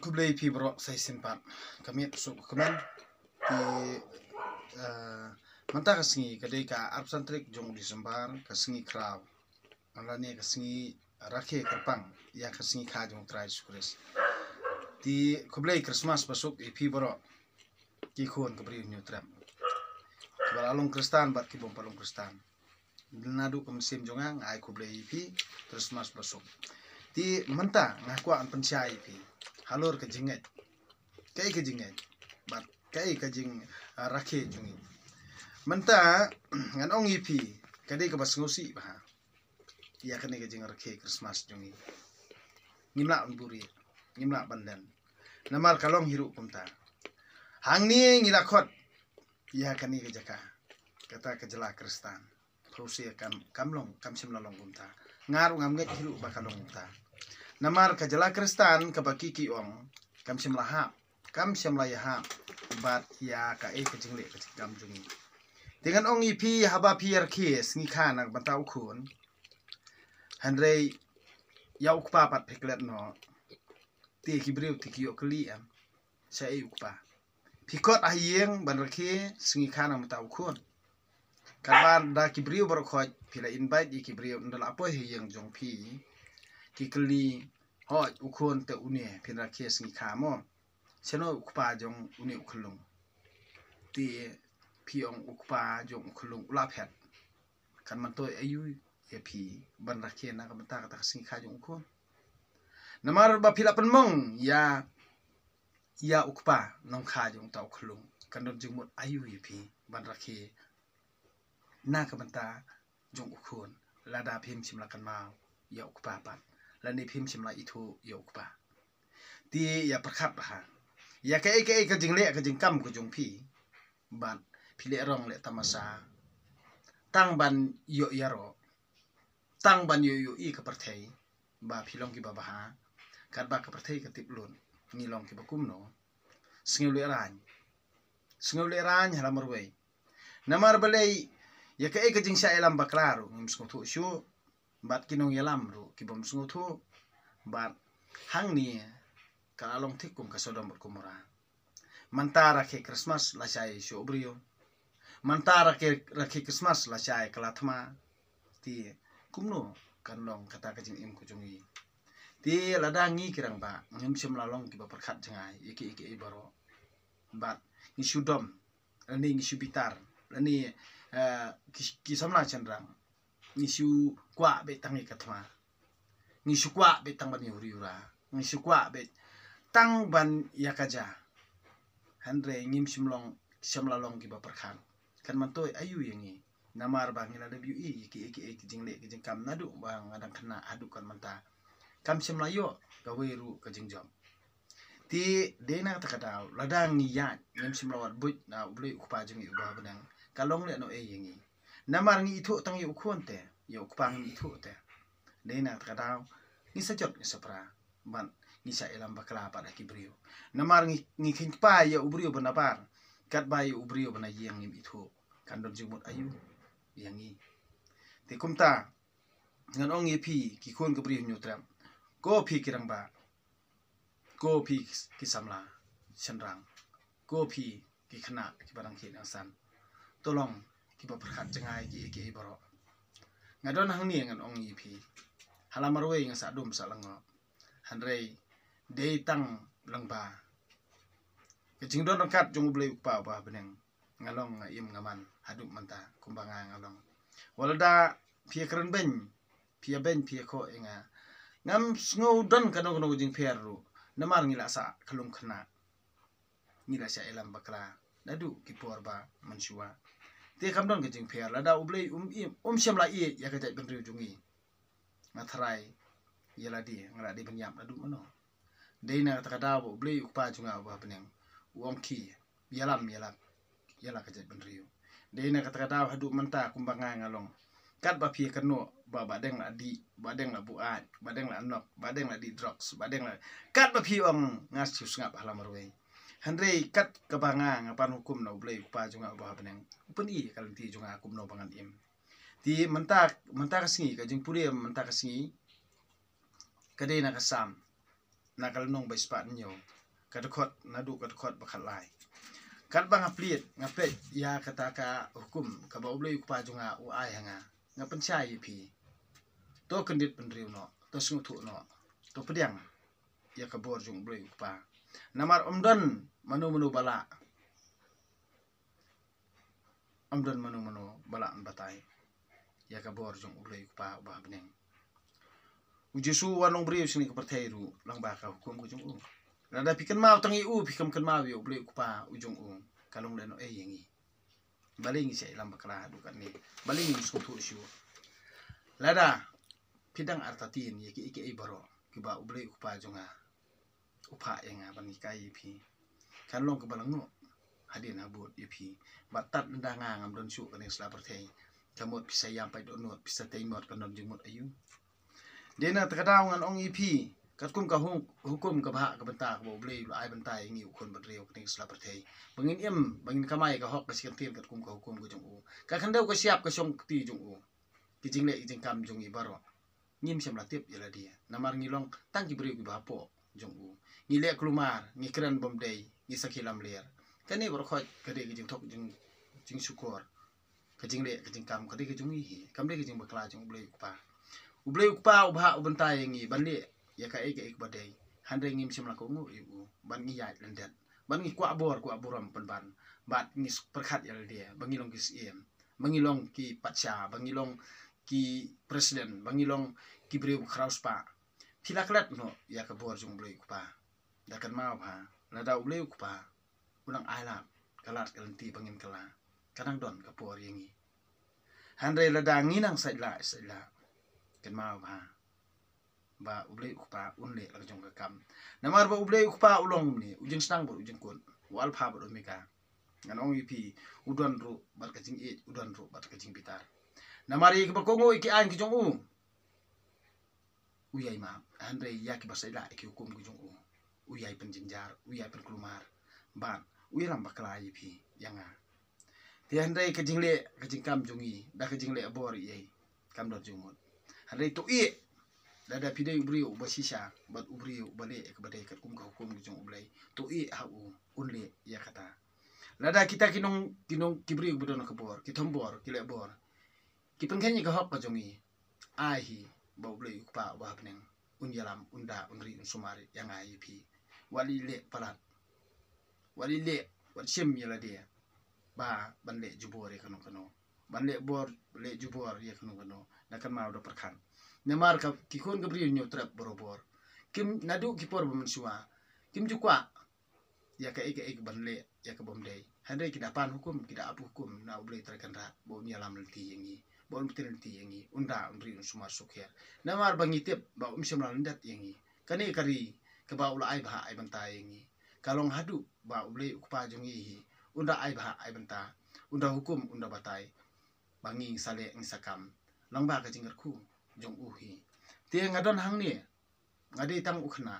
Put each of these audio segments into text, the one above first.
kublai pi bro sai simpat kami su kemen di manta kasingi kadai ka absantrik jong Disember kasingi kraw alani kasingi rakhe kerpang ya kasingi kha jong trai sukres di kublai Christmas pasuk pi bro ki khon kabri new tram balong kristan bat ki bom palong kristan nadu kam sim jongang ai kublai pi Christmas pasuk di manta ngakwa an penchai pi halor ke jinget kai ke jinget bat kai ke jing rakhe jungi menta ngan ong ipi kadai ke bas ngosi ba ya kene ke jing rakhe Christmas jungi ngimla buri ngimla bandan namal kalong hiru kumta hangni ngilakot ya kene ke jaka kata ke jela kristan prusia kamlong kamsim lalong kumta ngaru ngamget hiru bakalong kumta namar ka jela kristan ka baki ki ong kam sim lahap kam sim layahap bat ya ka ke jingle ka kam jungi dengan ong ipi haba pier kes ni khana bantau khun hanrei ya ukpa pat pheklet no ti ki breu ti ki okli am sa e ukpa phikot ahieng ban rakhe singi khana bantau khun kaban da ki breu bar khoj phila invite ki breu ndala apo hieng jong phi kikli hoj ukhon te une phira khes ni khamo seno ukpa jong une ukhlung ti phiong ukpa jong ukhlung ula phet kan man toy ayu ye phi ban rakhe na ka mata ka sing kha jong ukhon namar ba phila panmong ya ukpa nong kha jong ta ukhlung kan don jing mot ayu ye phi ban rakhe na ka mata jong ukhon lada phim simla kan mau ya ukpa pat lani phim simla itu ya ukpa ti ya perkap ha ya ke jingle ke jingkam ko jong phi ban phile rong le tamasa tang ban yo yaro tang ban yo I ka perthei ba philong ki baba ha kat ba ka perthei ka tiplun ngilong ki bakum no sngule ran hala marwei namar balei ya ke jingsa elam baklaru ngim sko thu shu bat kinong yalam ru ki bom sungu thu bat hang ni kalong thikum ka sodom bot kumura mantara ke Christmas la sai shu obrio mantara ke rakhe Christmas la sai kalathma ti kumno kanlong kata ka jing im ku jungi ti lada ngi kirang ba ngim sim lalong ki ba perkhat jangai iki baro bat ni sudom ani ni subitar ani ki samla chandrang nisu kwa be tangi katma nisu kwa be tang ban yura nisu kwa be tang ban yakaja handre ngim simlalong ki ba perkhan kan man toy ayu yangi namar bang ila lebi iki jingle ki jingkam nadu bang adang kena adu kan manta kam simlayo ka weru ka jingjom ti dena takadaw ladang ni ya ngim simlawat but na ubli ukpa jingi uba benang kalong le no yangi namar ngi itu tang yu khon te yu kupang ngi itu te dena takadaw ni sajot ni sapra ban ni sa elam bakla pada ki brio namar ngi khin pa ya ubrio banabar kat ba yu ubrio bana yeng ngi itu kan don jumut ayu yangi te kumta ngan ong pi ki khon ka brio nyutram ko phi kirang ba ko phi ki samla chenrang ko phi ki khna ki barang ki san tolong ki ba perkhat jangai ki baro ngadon hang ni ngan ong ipi halamarwe nga sa dum sa lango hanrei dei tang langba ke jingdon kat jong blei pa ba beneng ngalong im ngaman haduk manta kumbanga ngalong walada pia keren ben pia ko enga ngam sngo don kanong jing feru namar ngila sa kalung khna ngila sa elam bakla nadu ki porba mansua te kam don ke jing fer lada ublei siam la I ya ka jai ben riu jungi ngathrai yela di ngara di benyam adu mano deina takada bo ublei ukpa junga ba beneng wongki yalam yala ka jai ben riu deina takada hadu manta kumbanga ngalong kat ba phi kano ba badeng la di badeng la buat badeng la nok badeng la di drugs badeng la kat ba phi ong ngas chu ngap halamarwe handrei kat kabanga ngapan hukum na ublei ukpa junga ba beneng upeni kalang ti junga kum no bangan im ti menta kasingi ka jing puri menta kasingi kadena kasam nakal nong bai spat nyo kadakot nadu kadakot bakal lai kat bang ngaplet ya kata ka hukum ka ba ublei pa junga u ai hanga ngapencai pi to kendit penriu no to sungu no to pediang ya ka bor jung ublei pa namar omdan manu bala omdan manu bala an batai ya ka bor jung ublei pa ba beneng ujisu wanong briu sini ka perthairu lang ba ka hukum ku jung u nada pikan mau tangi u pikam kan mau yo ublei pa ujung u kalong leno yengi baling si ilam bakla dukan ni baling sutu isu lada pidang artatin yeki iki baro kiba ublei upa jonga upa yenga bani kai pi kan long ke balang no hadin abut ipi batat ndanga ngam don su kan isla perthai kamot bisa yang pai donot bisa taimot kan don jumut ayu dena takadaw ngan ong ipi katkum ka hukum ka bah ka benta ka ublei lu ai benta yengi ukon badreu kan isla perthai bangin kamai ka hok ka sikantin katkum ka hukum ko jong u ka khandau ka siap ka song ti jong u kijing le kijing kam jong i baro ngim sem latip yala dia namar ngilong tang ki breu ki bapo jong u ngile klumar ngikran bomdei ngi sakilam ler kani bor khoj kade kijing thok jing sukor kijing le kijing kam kade kijing hi kam le kijing bakla jong ublei ukpa ubha ubentai yengi banle ya ka ek badai handre ngim sem la ko ngu u ban ngi yat lendet ban ngi kwa boram ban bat ngi perkhat yala dia bangilong kis bangilong ki pacha bangilong ki presiden bangilong ki breu kraus pa pilaklat no ya ka bor jung blei pa dakan mau ha la da blei pa unang ailap kalat kalenti bangin kala kadang don ka por yengi handre la da nginang saila kan mau ha ba ublei pa unle la jong ka kam namar ba ublei pa ulong ni ujing stang bor ujing kun wal pha bor meka nganong ipi udon ru bar kajing udon ru bar kajing pitar namari ke bakongo iki an ki jong u uyai ma andre ya ki basaila ki hukum ki jong u uyai penjinjar uyai penklumar ban uiram bakla ipi yanga ti andre kajing le kajing kam jongi da kajing le bor yai kam dot jumut andre to dada pidai ubriu basisha bat ubriu bale ek badai kat kum ka hukum ki jong ublai to ha u unle ya kata lada kita kinong kibriu bodon ka bor ki thombor ki le bor ki pengkhenyi ka hok ka jongi ai ba ublei pa ba peneng unyalam unda unri unsumari yang ai pi wali le palat wali le wat sim yala dia ba banle jubore kanu banle bor le jubor ya kanu nakan mau do perkan nemar ka kikon gabriel nyo trap borobor kim nadu kipor bamensua kim jukwa ya ka ek banle ya ka bomdei handai kidapan hukum kida apu hukum na ublei terkan ra bo nyalam lenti yengi bon peneliti yengi unda unri unsumar sukher namar bangitip ba umsemla lendat yengi kani kari ke ba ula ai bah ai banta yengi kalong hadu ba ublei ukpa jongi hi unda ai bah ai banta unda hukum unda batai bangi sale ngisakam langba ka jingarku jong uhi te ngadon hangni ngadi tang ukhna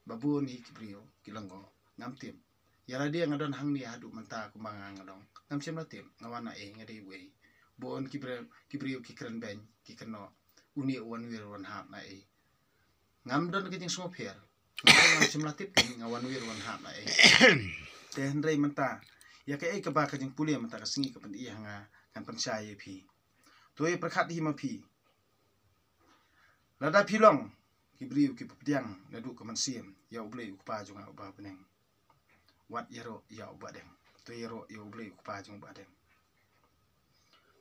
babu ni kibrio kilanggo ngamtim yara dia ngadon hangni hadu manta kumanga ngadong ngamsim latim ngawana ngadi we bon kibrio kikran ben kikno uni wan wir wan hap na ngamdon kijing smoper ngamsim latim ngawan wir wan hap na te hendrai manta ya ka ka ba kijing pulia manta ka singi ka pendi hanga kan pensai pi toy perkhat hi ma pi lada pilong kibriu ki pediang nadu ka mansim ya ublei ukpa junga ba peneng wat yero ya ubadeng to yero ya ublei ukpa jung badeng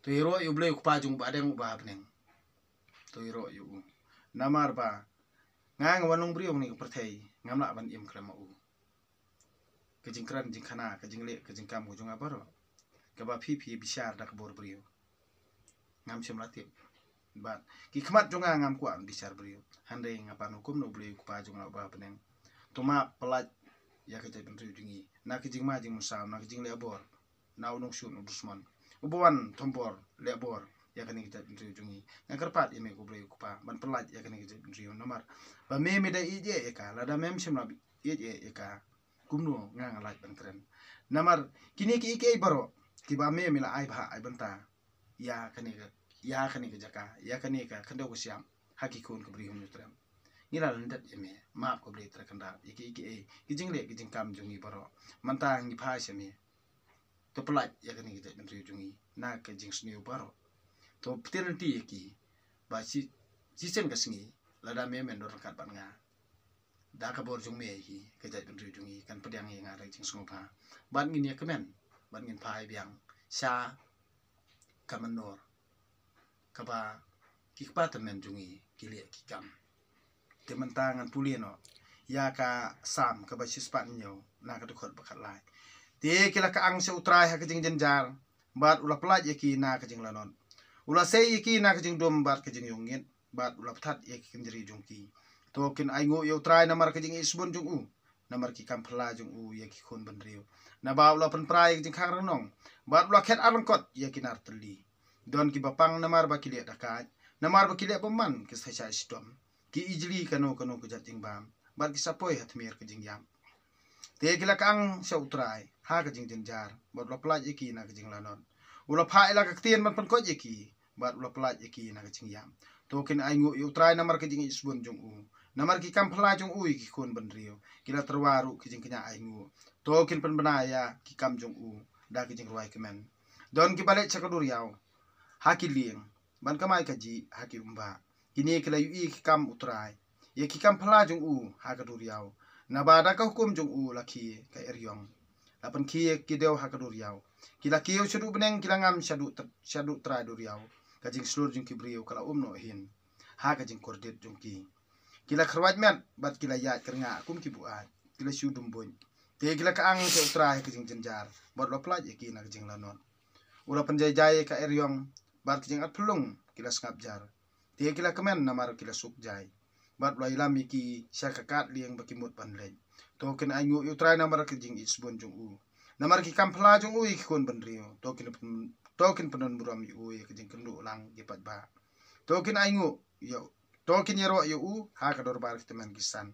to yero ya ublei ukpa jung badeng ba peneng to yero yu namar ba ngang wanung briu ni perthai ngamla ban im krama u kejing kran jing khana kejing le kejing kam ko junga baro ka ba phi bisar dak bor briu ngam sem latip bat ki khmat jonga ngam kwa bisar briu handai ngapan hukum no ublei ukpa junga ba peneng toma pelat ya ka jai benriu dingi na kijing ma jing musam na kijing le bor na unong syun udusman ubawan thombor le bor ya ka ni jai benriu jungi ngakarpat ime ko ublei ukpa ban pelat ya ka ni jai benriu nomar ba me da ije eka lada mem sem na ije eka kumno ngang alaj ban keren namar kini ki ike baro ki ba me mila ai ba ai banta ya kani ka jaka ya kani ka kando ko siam hakikun ko briu nyutram ngila landat yame maaf ko ble terkendat iki kijing le kijing kam jungi baro mantang ni phai seme to pelat ya kan kita menteri jungi na kijing sniu baro to petir ti iki ba si sen kasngi lada me men dor kat ban nga da ka bor jung me hi kejat menteri jungi kan pedang yang ada jing sngopa ban ngin ya kemen ban ngin phai biang sha kamanor kaba kikpa temen jungi kilia kikam tementangan pulino ya ka sam ka basis pan nyo na ka tukot bakat lai te kila ka ang se utrai ha kajing jenjar bat ula pelat yaki na kajing lanon ula sei yaki na kajing dom bat kajing yongit bat ula ptat yaki kenjeri jungki tokin aingo yo utrai namar kajing isbon jung u namar ki kam pela jung u yaki khon benriu na ba ula pen prai kajing khang ranong bat ula khet arangkot yaki nar teli don ki bapang namar ba kilia dakat namar ba kilia peman ki sai sidom ki ijli kano ke jating bam bar ki sapoi hatmir ke jing yam te kila kang sa utrai ha ke jing jenjar bar ula pelaj iki na ke jing lanon ula pha ila ke tien man pen ko iki bar ula pelaj iki na ke jing yam to kin aingu utrai namar ke jing isbun jung u namar ki kam phala jung u ki khon benrio kila terwaru ke jing kenya aingu to kin pen benaya ki kam jung u da ke jing ruai kemen don ki balik cakadur yaw ha ki lieng ban kamai kaji ha ki umba kini kila yu kam utrai ye kikam phala jung u ha ka duriau na bada ka hukum jung u laki ka eryong lapan ki deu ha ka duriau kila kiu shadu beneng kila ngam shadu tra duriau ka jing slur jung ki brio kala no hin ha ka jing kordit jung ki kila khrwat met bat kila ya kernga kum ki buat kila shu dum boy te kila ka ang se utrai ka jing jenjar bot lo plaj ye ki na ka jing lanon ula panjay jay ka eryong bat jing at pulung kila skap jar te kila kemen namar kila suk jai bat lo ilam iki syakakat liang bakimut panlej to ken aingu utrai namar ke jing isbon jung u namar ki kampla jung u ki kon benrio to ken penon buram yu ke jing kendu lang gipat ba to ken aingu yo to ken yero yu u ha ka dor bar teman kisan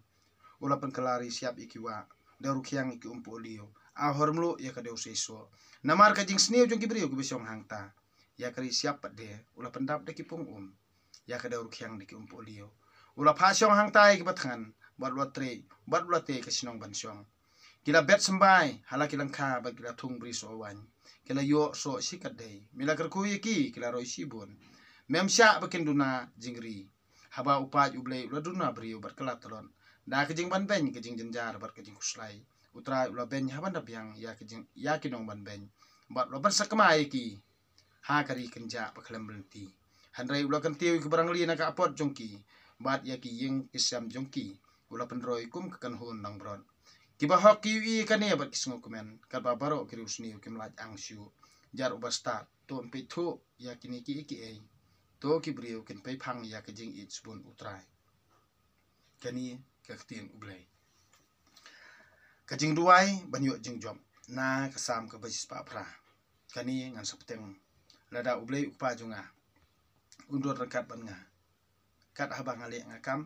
ula pen kelari siap iki wa daru kyang iki umpolio a hormlu ya ka deu seiso namar ka jing sniu jung ki brio ki besong hangta ya kari siap pat de ula pendap de ki pung ya ka daur kyang diki umpolio ula phasyong hang tai ki bathan bat lo te ka sinong bansyong kila bet sembai hala kilang kha ba kila thung bri so wan kila yo so sikat dei mila ker ku yiki kila roi sibun mem sya bakin duna jingri haba upaj ublei ula duna brio bat kelap telon da ke jing ban ben ke jing jenjar bat ke jing kuslai utrai ula ben haban da biang ya kinong ban ben bat lo ban sakmai ki ha kari kenja pa khlem belti hanrai ula kan tiu ke barang li na ka apot jongki bat ya ki yeng isam jongki ula penroi kum ke kan hun nang bron ki ba hok ki kan ne bat kisngo komen ka ba baro ki rusni ki mlaj angshu jar ubasta to pe thu ya kini ki ei to ki brio ken pe phang ya ke jing it bun utrai kani ka tien ublai ka jing duai banyo jing jom na ka sam ka basis pa pra kani ngan sapteng lada ublai upa junga undor rekat ban nga kat habang ale ngakam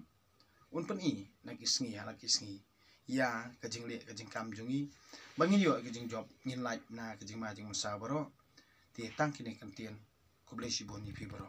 un pen I nak isngi ala kisngi ya kajing le kajing kam jungi bangin yo kajing job ngin like na kajing ma jing musa baro ti tang kini kan tien ko ble si boni pi baro